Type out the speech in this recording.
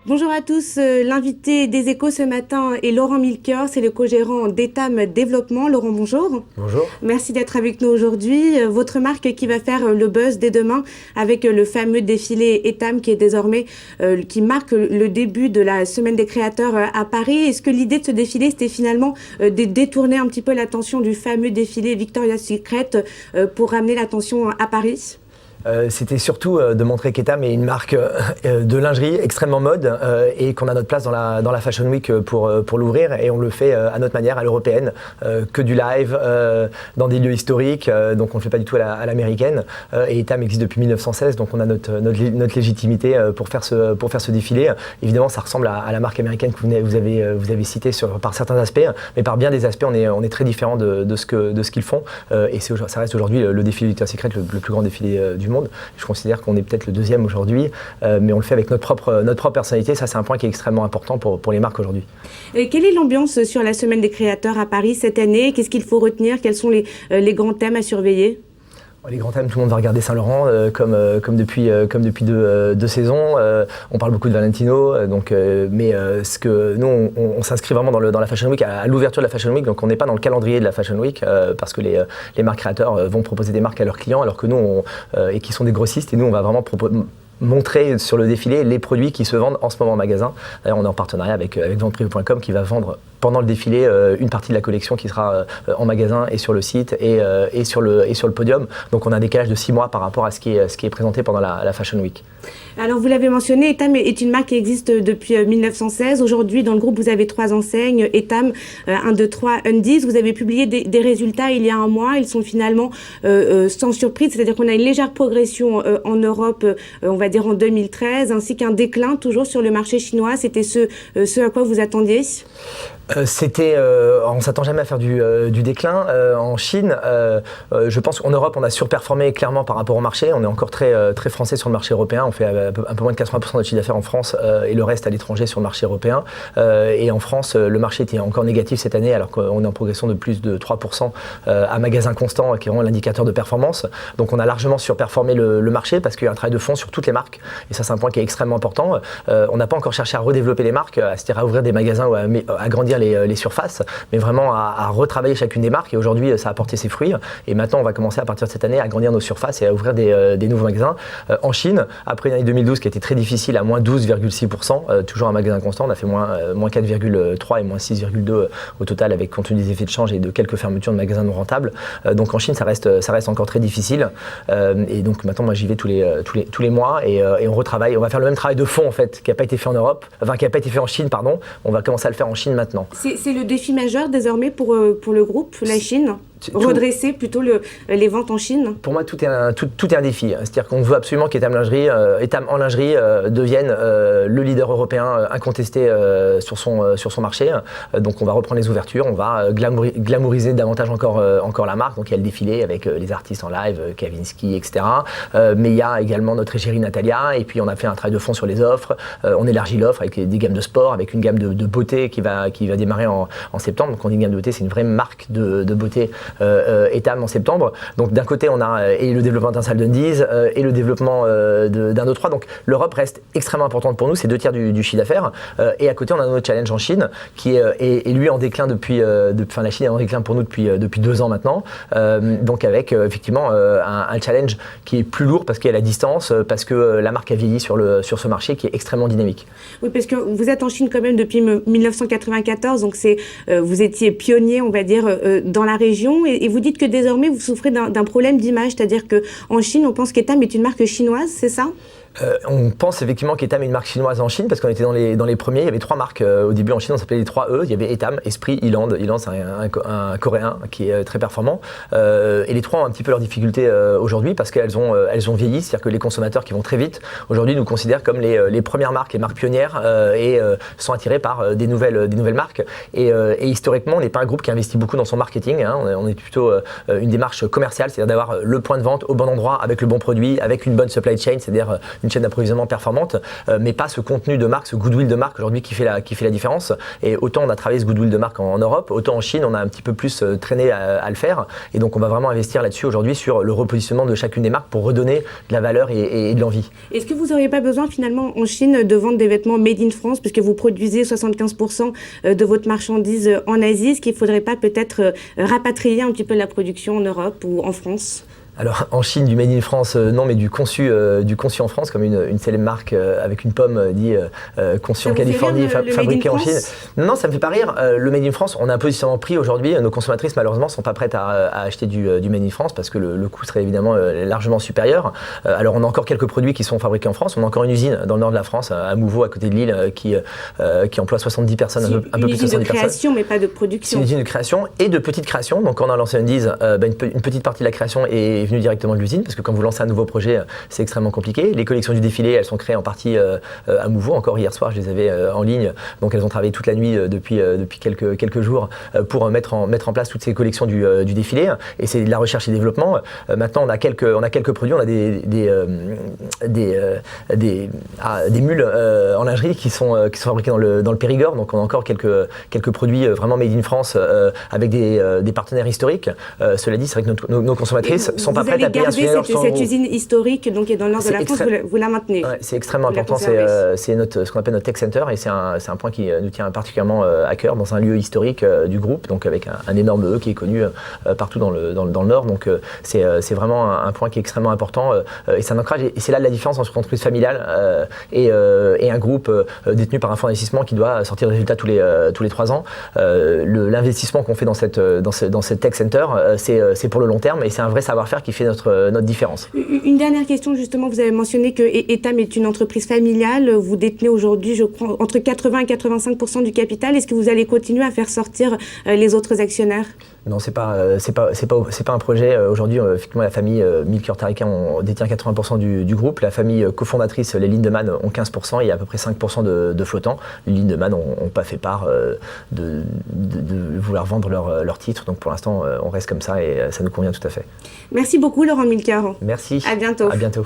Bonjour à tous, l'invité des Échos ce matin est Laurent Milchior, c'est le co-gérant d'Etam Développement. Laurent, bonjour. Bonjour. Merci d'être avec nous aujourd'hui. Votre marque qui va faire le buzz dès demain avec le fameux défilé Etam qui est désormais, qui marque le début de la semaine des créateurs à Paris. Est-ce que l'idée de ce défilé, c'était finalement de détourner un petit peu l'attention du fameux défilé Victoria's Secret pour ramener l'attention à Paris ? C'était surtout de montrer qu'Etam est une marque de lingerie extrêmement mode et qu'on a notre place dans la Fashion Week pour l'ouvrir, et on le fait à notre manière, à l'européenne, que du live, dans des lieux historiques, donc on ne le fait pas du tout à l'américaine. Et Etam existe depuis 1916, donc on a notre légitimité pour faire ce défilé. Évidemment, ça ressemble à la marque américaine que vous avez citée par certains aspects, mais par bien des aspects, on est très différent de ce qu'ils font. Et ça reste aujourd'hui le défilé Victoria's Secret, le plus grand défilé du monde. Je considère qu'on est peut-être le deuxième aujourd'hui, mais on le fait avec notre propre personnalité. Ça, c'est un point qui est extrêmement important pour les marques aujourd'hui. Quelle est l'ambiance sur la semaine des créateurs à Paris cette année? Qu'est-ce qu'il faut retenir? Quels sont les grands thèmes à surveiller? Les grands thèmes, tout le monde va regarder Saint-Laurent comme depuis deux saisons. On parle beaucoup de Valentino, mais ce que nous, on s'inscrit vraiment dans la Fashion Week, à l'ouverture de la Fashion Week. Donc on n'est pas dans le calendrier de la Fashion Week parce que les marques créateurs vont proposer des marques à leurs clients, alors que nous, et qui sont des grossistes, et nous, on va vraiment montrer sur le défilé les produits qui se vendent en ce moment en magasin. D'ailleurs, on est en partenariat avec venteprivée.com qui va vendre pendant le défilé une partie de la collection qui sera en magasin et sur le site et sur le podium. Donc on a un décalage de 6 mois par rapport à ce qui est présenté pendant la Fashion Week. Alors vous l'avez mentionné, Etam est une marque qui existe depuis 1916. Aujourd'hui, dans le groupe, vous avez 3 enseignes, Etam, 1, 2, 3, Undies. Vous avez publié des résultats il y a un mois. Ils sont finalement sans surprise, c'est-à-dire qu'on a une légère progression en Europe, on va dire en 2013, ainsi qu'un déclin toujours sur le marché chinois. C'était ce à quoi vous attendiez? On ne s'attend jamais à faire du déclin. En Chine, je pense qu'en Europe, on a surperformé clairement par rapport au marché. On est encore très français sur le marché européen. On fait un peu moins de 80% de notre chiffre d'affaires en France et le reste à l'étranger sur le marché européen. Et en France, le marché était encore négatif cette année, alors qu'on est en progression de plus de 3% à magasin constant, qui est vraiment l'indicateur de performance. Donc on a largement surperformé le marché parce qu'il y a un travail de fond sur toutes les marques. Et ça, c'est un point qui est extrêmement important. On n'a pas encore cherché à redévelopper les marques, c'est-à-dire à ouvrir des magasins ou à agrandir les surfaces, mais vraiment à retravailler chacune des marques. Et aujourd'hui, ça a porté ses fruits. Et maintenant, on va commencer à partir de cette année à agrandir nos surfaces et à ouvrir des nouveaux magasins. En Chine, après une année 2012 qui a été très difficile, à moins 12,6%, toujours un magasin constant, on a fait moins 4,3 et moins 6,2 au total, avec compte tenu des effets de change et de quelques fermetures de magasins non rentables. Donc en Chine, ça reste encore très difficile. Et donc maintenant, moi, j'y vais tous les mois et on retravaille. On va faire le même travail de fond en fait, qui n'a pas été fait en Europe, enfin qui n'a pas été fait en Chine, pardon. On va commencer à le faire en Chine maintenant. C'est le défi majeur désormais pour le groupe, la Chine? Redresser plutôt les ventes en Chine? Pour moi, tout est un défi. C'est-à-dire qu'on veut absolument qu'Etam en lingerie devienne le leader européen incontesté sur son marché. Donc on va reprendre les ouvertures, on va glamouriser davantage encore la marque. Donc il y a le défilé avec les artistes en live, Kavinsky, etc. Mais il y a également notre égérie Natalia, et puis on a fait un travail de fond sur les offres. On élargit l'offre avec des gammes de sport, avec une gamme de beauté qui va démarrer en septembre. Donc on dit une gamme de beauté, c'est une vraie marque de beauté Etam en septembre. Donc d'un côté on a et le développement international d'Undies et le développement d'un autre 3. Donc l'Europe reste extrêmement importante pour nous, c'est 2 tiers du chiffre d'affaires. Et à côté on a notre challenge en Chine qui est lui en déclin la Chine est en déclin pour nous depuis 2 ans maintenant. Donc avec effectivement un challenge qui est plus lourd parce qu'il y a la distance, parce que la marque a vieilli sur ce marché qui est extrêmement dynamique. Oui, parce que vous êtes en Chine quand même depuis 1994, donc vous étiez pionnier, on va dire, dans la région. Et vous dites que désormais, vous souffrez d'un problème d'image, c'est-à-dire qu'en Chine, on pense qu'Etam est une marque chinoise, c'est ça ? On pense effectivement qu'Etam est une marque chinoise en Chine parce qu'on était dans les premiers. Il y avait 3 marques au début en Chine, on s'appelait les 3 E. Il y avait Etam, Esprit, Eland. Eland, c'est un coréen qui est très performant. Et les 3 ont un petit peu leurs difficultés aujourd'hui parce qu'elles ont vieilli. C'est-à-dire que les consommateurs qui vont très vite aujourd'hui nous considèrent comme les premières marques, les marques pionnières et sont attirés par des nouvelles marques. Et historiquement, on n'est pas un groupe qui investit beaucoup dans son marketing. On est plutôt une démarche commerciale, c'est-à-dire d'avoir le point de vente au bon endroit avec le bon produit, avec une bonne supply chain, c'est-à-dire une chaîne d'approvisionnement performante, mais pas ce contenu de marque, ce goodwill de marque aujourd'hui qui fait la différence. Et autant on a travaillé ce goodwill de marque en Europe, autant en Chine on a un petit peu plus traîné à le faire. Et donc on va vraiment investir là-dessus aujourd'hui sur le repositionnement de chacune des marques pour redonner de la valeur et de l'envie. Est-ce que vous n'auriez pas besoin finalement en Chine de vendre des vêtements made in France, puisque vous produisez 75% de votre marchandise en Asie? Est-ce qu'il ne faudrait pas peut-être rapatrier un petit peu la production en Europe ou en France? Alors en Chine, du Made in France, non, mais du conçu en France, comme une célèbre marque avec une pomme dit conçu en Californie, fabriqué en Chine. Non, ça me fait pas rire. Le Made in France, on a un positionnement prix aujourd'hui. Nos consommatrices, malheureusement, sont pas prêtes à acheter du Made in France parce que le coût serait évidemment largement supérieur. Alors on a encore quelques produits qui sont fabriqués en France. On a encore une usine dans le nord de la France, à Mouveau, à côté de Lille, qui emploie 70 personnes, un peu plus de 70 personnes. Une usine de création, mais pas de production. C'est une usine de création et de petite création. Donc quand on a lancé Undies, une petite partie de la création est venue directement de l'usine, parce que quand vous lancez un nouveau projet, c'est extrêmement compliqué. Les collections du défilé, elles sont créées en partie à Mouveau. Encore hier soir, je les avais en ligne. Donc elles ont travaillé toute la nuit depuis quelques jours pour mettre en place toutes ces collections du défilé. Et c'est de la recherche et développement. Maintenant, on a quelques produits. On a des mules en lingerie qui sont fabriqués dans le Périgord. Donc on a encore quelques produits vraiment made in France avec des partenaires historiques. Cela dit, c'est vrai que nos consommatrices sont pas prêtes à payer un supérieur. Cette usine historique, donc qui est dans le nord de la France, vous la maintenez. Ouais, c'est extrêmement important. C'est ce qu'on appelle notre tech center, et c'est un point qui nous tient particulièrement à cœur dans un lieu historique du groupe, donc avec un énorme E qui est connu partout dans le nord. Donc c'est vraiment un point qui est extrêmement important et c'est un ancrage. Et c'est là la différence entre une entreprise familiale et un groupe détenu par un fonds d'investissement qui doit sortir des résultats tous les 3 ans. L'investissement qu'on fait dans cette tech center, c'est pour le long terme, et c'est un vrai savoir-faire qui fait notre différence. Une dernière question, justement, vous avez mentionné que Etam est une entreprise familiale. Vous détenez aujourd'hui, je crois, entre 80 et 85% du capital. Est-ce que vous allez continuer à faire sortir les autres actionnaires? Non, c'est pas un projet. Aujourd'hui, effectivement, la famille Milker Tariqa détient 80% du groupe. La famille cofondatrice, les Lindemann, ont 15% et il y a à peu près 5% de flottants. Les Lindemann n'ont pas fait part de vouloir vendre leur titre. Donc pour l'instant, on reste comme ça et ça nous convient tout à fait. Merci beaucoup, Laurent Milker. Merci. À bientôt. À bientôt.